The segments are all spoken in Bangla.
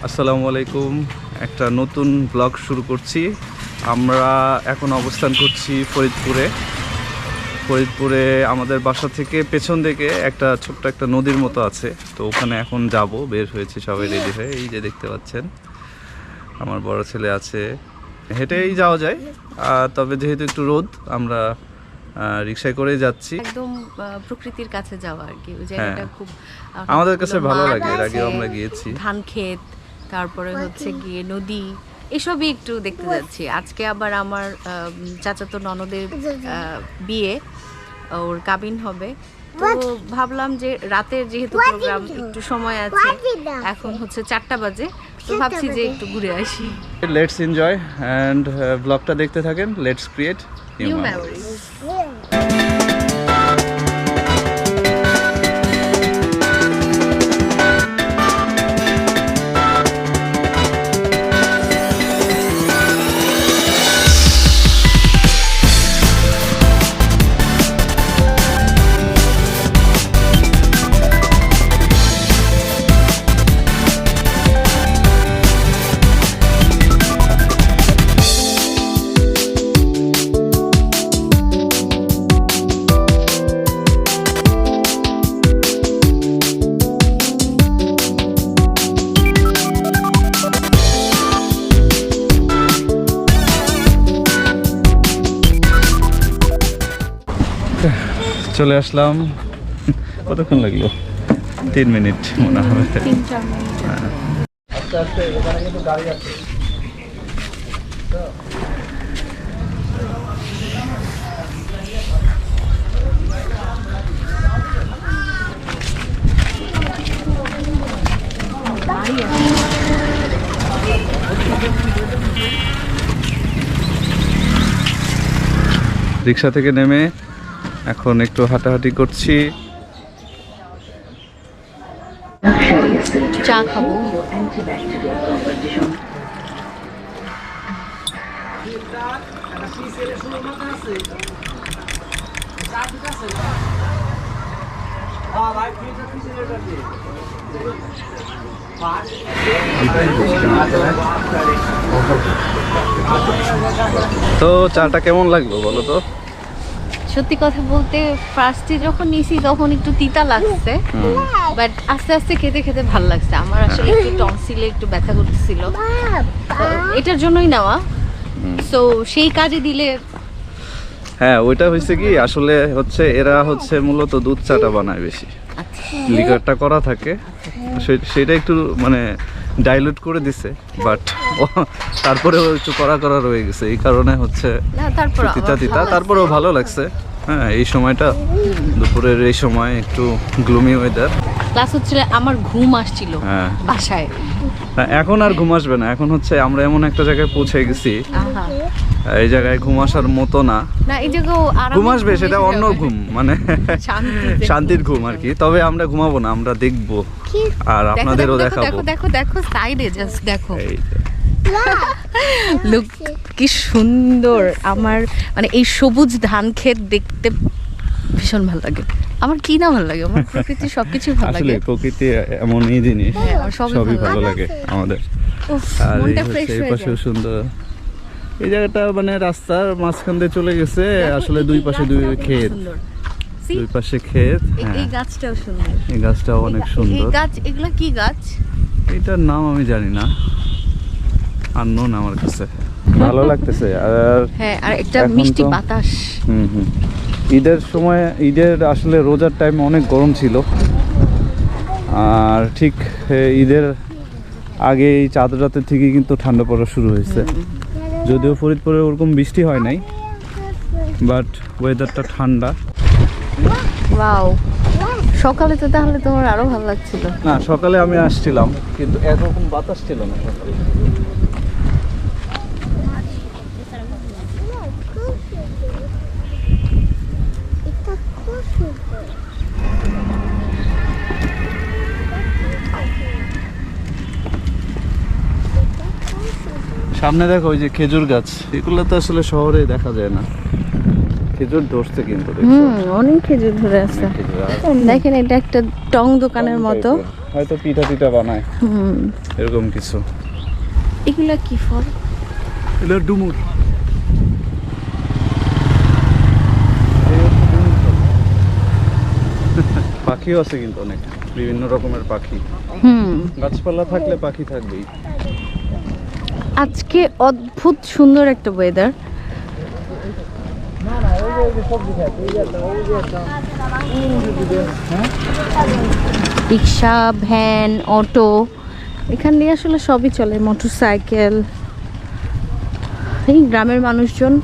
আসসালামু আলাইকুম। একটা নতুন ব্লগ শুরু করছি। আমরা এখন অবস্থান করছি ফরিদপুরে আমাদের বাসা থেকে পেছন দিকে একটা ছোট্ট একটা নদীর মতো আছে, তো ওখানে এখন যাব। বের হয়েছে সবাই রেডি হয়ে, এই যে দেখতে পাচ্ছেন আমার বড় ছেলে আছে। হেঁটেই যাওয়া যায়, তবে যেহেতু একটু রোদ, আমরা রিকশায় করে যাচ্ছি। একদম প্রকৃতির কাছে যাওয়া আর কি, ওই জায়গাটা খুব আমাদের কাছে ভালো লাগে। এর আগেও আমরা গিয়েছি। ধান ক্ষেত, তারপরে হচ্ছে গিয়ে নদী, এসবই একটু দেখতে যাচ্ছি। আজকে আবার আমার চাচাতো ননদের বিয়ে, ওর কাবিন হবে, তো ভাবলাম যে রাতের যেহেতু প্রোগ্রাম, একটু সময় আছে, এখন হচ্ছে 4টা বাজে, তো ভাবছি যে একটু ঘুরে আসি। লেটস এনজয় অ্যান্ড ব্লগটা দেখতে থাকেন। Let's create new memories. চলে আসলাম। কতক্ষণ লাগলো? 3 মিনিট মনে হবে। 3-4 মিনিট। রিক্সা থেকে নেমে এখন একটু হাঁটাহাঁটি করছি। চা খাবো। তো চাটা কেমন লাগলো বলো তো? সত্যি কথা বলতে ফার্স্টে যখন নিয়েছি তখন একটু তিতা লাগছে, বাট আস্তে আস্তে খেতে খেতে ভালো লাগছে। আমার আসলে একটু টনসিলে একটু ব্যথা করতেছিল, এটার জন্যই নেওয়া। সো সেই কাজে দিলে। হ্যাঁ, ওইটা হয়েছে কি, আসলে হচ্ছে এরা হচ্ছে মূলত দুধ চাটা বানায় বেশি, লিকারটা করা থাকে, সেটা একটু মানে ডাইলুট করে দিছে, বাট তারপরেও একটু করা রয়ে গেছে, এই কারণে হচ্ছে তিতা। তারপরেও ভালো লাগছে। হ্যাঁ, এই সময়টা দুপুরের এই সময় একটু গ্লুমি ওয়েদার। ক্লাস হচ্ছিল, আমার ঘুম আসছিল বাসায়। এখন আর ঘুম আসবে না, এখন হচ্ছে আমরা এমন একটা জায়গায় পৌঁছে গেছি, এই জায়গায় ঘুম আসার মতো না। এই জায়গাও ঘুম আসবে, সেটা অন্য ঘুম, মানে শান্তির ঘুম আর কি। তবে আমরা ঘুমাবো না, আমরা দেখবো আর আপনাদেরও দেখাবো। দেখো দেখো সাইডে, জাস্ট দেখো, লুক কি সুন্দর। আমার মানে এই সবুজ ধান ক্ষেত দেখতে ভীষণ ভালো লাগে। আমার কি না ভালো লাগে, আমার প্রকৃতি সবকিছু ভালো লাগে। আসলে প্রকৃতি এমনই জিনিস, সবই ভালো লাগে আমাদের। আর এই পাশেও সুন্দর, এই জায়গাটা মানে রাস্তার মাঝখান দিয়ে চলে গেছে। আসলে দুই পাশে ক্ষেত, দুই পাশে ক্ষেত। এই গাছটাও সুন্দর, এই গাছটাও অনেক সুন্দর। এই গাছ, এগুলা কি গাছ? এটার নাম আমি জানি না, আননোন আমার কাছে। ভালো লাগতেছে। আর হ্যাঁ, আর একটা মিষ্টি বাতাস। ঈদের সময়, ঈদের আসলে রোজার টাইমে অনেক গরম ছিল, আর ঠিক ঈদের আগে এই চাঁদ রাতের থেকে কিন্তু ঠান্ডা পড়া শুরু হয়েছে। যদিও ফরিদপুরে ওরকম বৃষ্টি হয় নাই, বাট ওয়েদারটা ঠান্ডা। ওয়াও, সকালে তো তাহলে তোমার আরো ভালো লাগছিল। না, সকালে আমি আসছিলাম কিন্তু এরকম বাতাস ছিল না সকালে। সামনে দেখো ওই যে খেজুর গাছ, এগুলো তো আসলে শহরে দেখা যায় না। খেজুর ধরছে কিন্তু অনেক খেজুর ধরে আছে। দেখেন, এটা একটা টং দোকানের মতো। হয়তো পিঠা টিঠা বানায় এরকম কিছু। এগুলা কি ফল? এগুলো ডুমুর। পাখিও আছে কিন্তু অনেক, বিভিন্ন রকমের পাখি। গাছপালা থাকলে পাখি থাকবেই। আজকে অদ্ভুত সুন্দর একটা ওয়েদার। রিক্সা, ভ্যান, অটো, এখান দিয়ে আসলে সবই চলে, মোটরসাইকেল। এই গ্রামের মানুষজন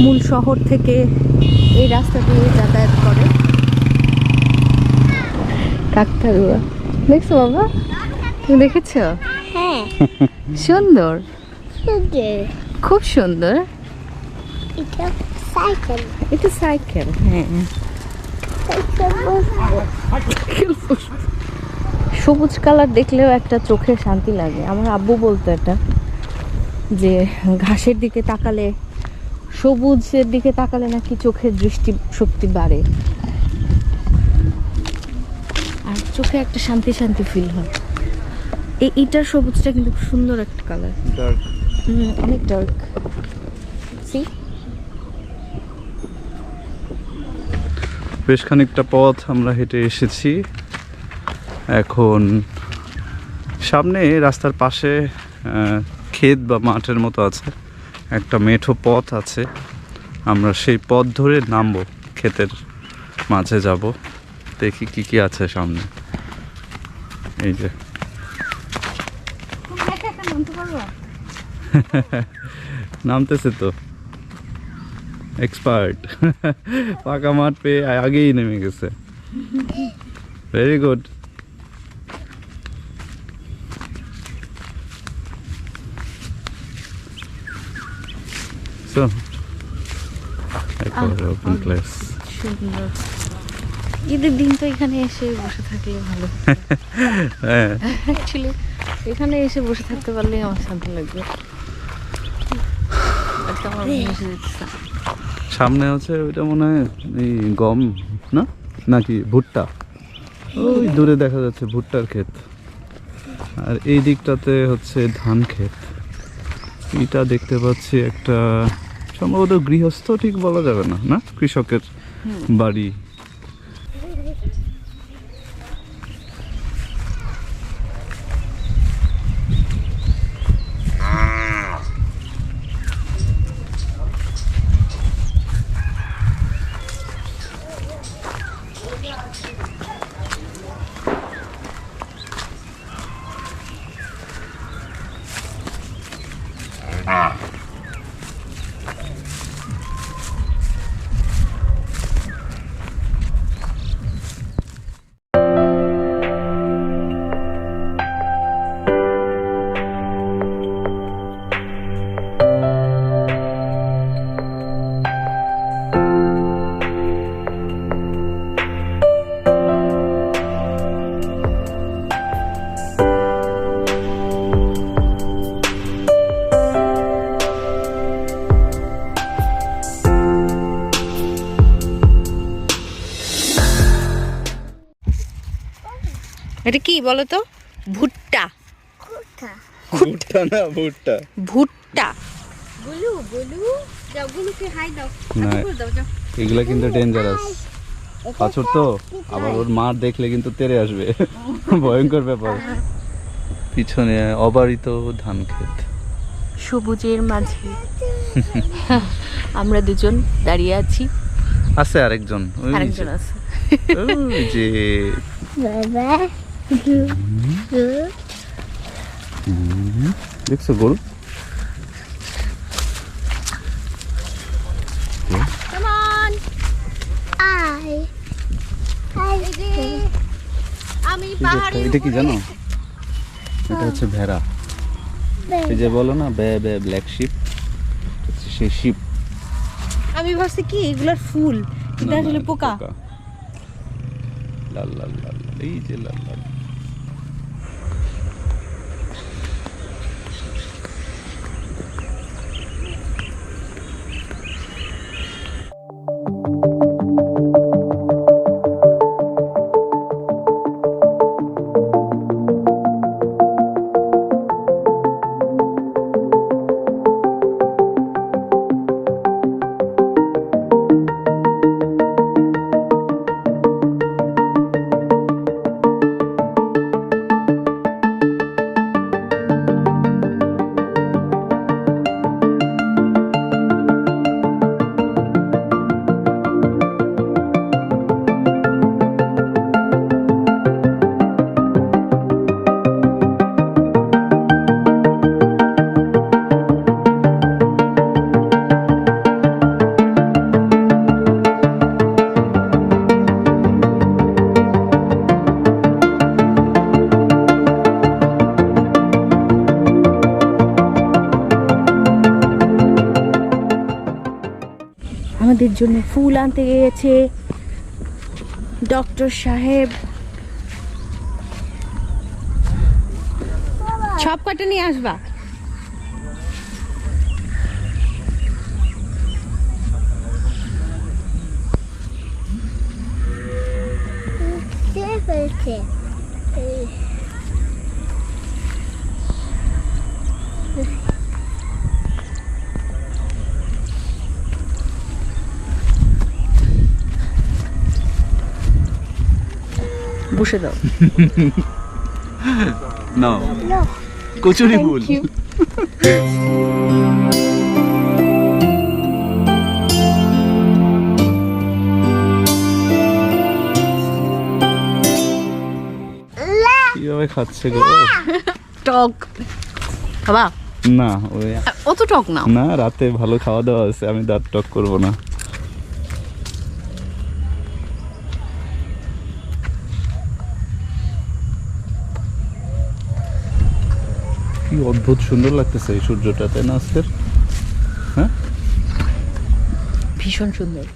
মূল শহর থেকে এই রাস্তা দিয়ে যাতায়াত করে। কাকতাড়ুয়া দেখছো বাবা? তুমি দেখেছো? হ্যাঁ, সুন্দর, খুব সুন্দর। এটা সাইকেল। এটা সাইকেল, হ্যাঁ। সবুজ কালার দেখলেও একটা চোখে শান্তি লাগে। আমার আব্বু বলতো এটা, যে ঘাসের দিকে তাকালে, সবুজের দিকে তাকালে নাকি চোখের দৃষ্টি শক্তি বাড়ে, আর চোখে একটা শান্তি শান্তি ফিল হয়। এইটার সবুজটা কিন্তু খুব সুন্দর একটা কালার, অনেক ডার্ক। সি, বেশ খানিকটা পথ আমরা হেঁটে এসেছি। এখন সামনে রাস্তার পাশে ক্ষেত বা মাঠের মতো আছে, একটা মেঠো পথ আছে। আমরা সেই পথ ধরে নামবো, ক্ষেতের মাঝে যাব, দেখি কি কি আছে সামনে। এই যে নামতেছে তো এক্সপার্ট, পাকা মাঠ পেয়ে আগেই নেমে গেছে। Very good. So, open place. সুন্দর। ঈদের দিন তো এখানে এসে বসে থাকলে ভালো। হ্যাঁ, অ্যাকচুয়ালি এখানে এসে বসে থাকতে পারলেই আমার শান্তি লাগবে। সামনে আছে ওইটা মনে হয় এই গম না, নাকি ভুট্টা? ওই দূরে দেখা যাচ্ছে ভুট্টার ক্ষেত, আর এই দিকটাতে হচ্ছে ধান ক্ষেত। এটা দেখতে পাচ্ছি একটা সম্ভবত গৃহস্থ, ঠিক বলা যাবে না, না কৃষকের বাড়ি। এটা কি বলো তো? ভুট্টা। ভুট্টা না, ভুট্টা, ভুট্টা। বুলু বুলু যাও, বুলুকে হাই দাও, না, দাও যাও। এগুলা কিন্তু ডেঞ্জারাস। পাথর তো, আবার ওর মার দেখলে কিন্তু তেড়ে আসবে, ভয়ঙ্কর ব্যাপার। পিছনে অবারিত ধান ক্ষেত, সবুজের মাঝে আমরা দুজন দাঁড়িয়ে আছি, আছে আরেকজন, ওই আরেকজন আছে। ওই যে বাবা দেখছো গোল? Come on. আমি পাহাড়ে, এটা কি জানো? এটা হচ্ছে ভেড়া। এই যে বলো না বে বে ব্ল্যাক শিপ, সেই শিপ। আমি ভাবছি কি এগুলার ফুল, এটা আসলে পোকা। লাল লাল লাল, এই যে লাল লাল। আমাদের জন্য ফুল আনতে গিয়েছে ডক্টর সাহেব। সব কটা নিয়ে আসবা। বসে দাও। না কচুরি ফুল। কিভাবে খাচ্ছে গো? টক খাবা না ওই অত টক না। না, রাতে ভালো খাওয়া দাওয়া আছে, আমি দাঁত টক করবো না। কি অদ্ভুত সুন্দর লাগতেছে এই সূর্যটা, তাই না আজকের? হ্যাঁ, ভীষণ সুন্দর।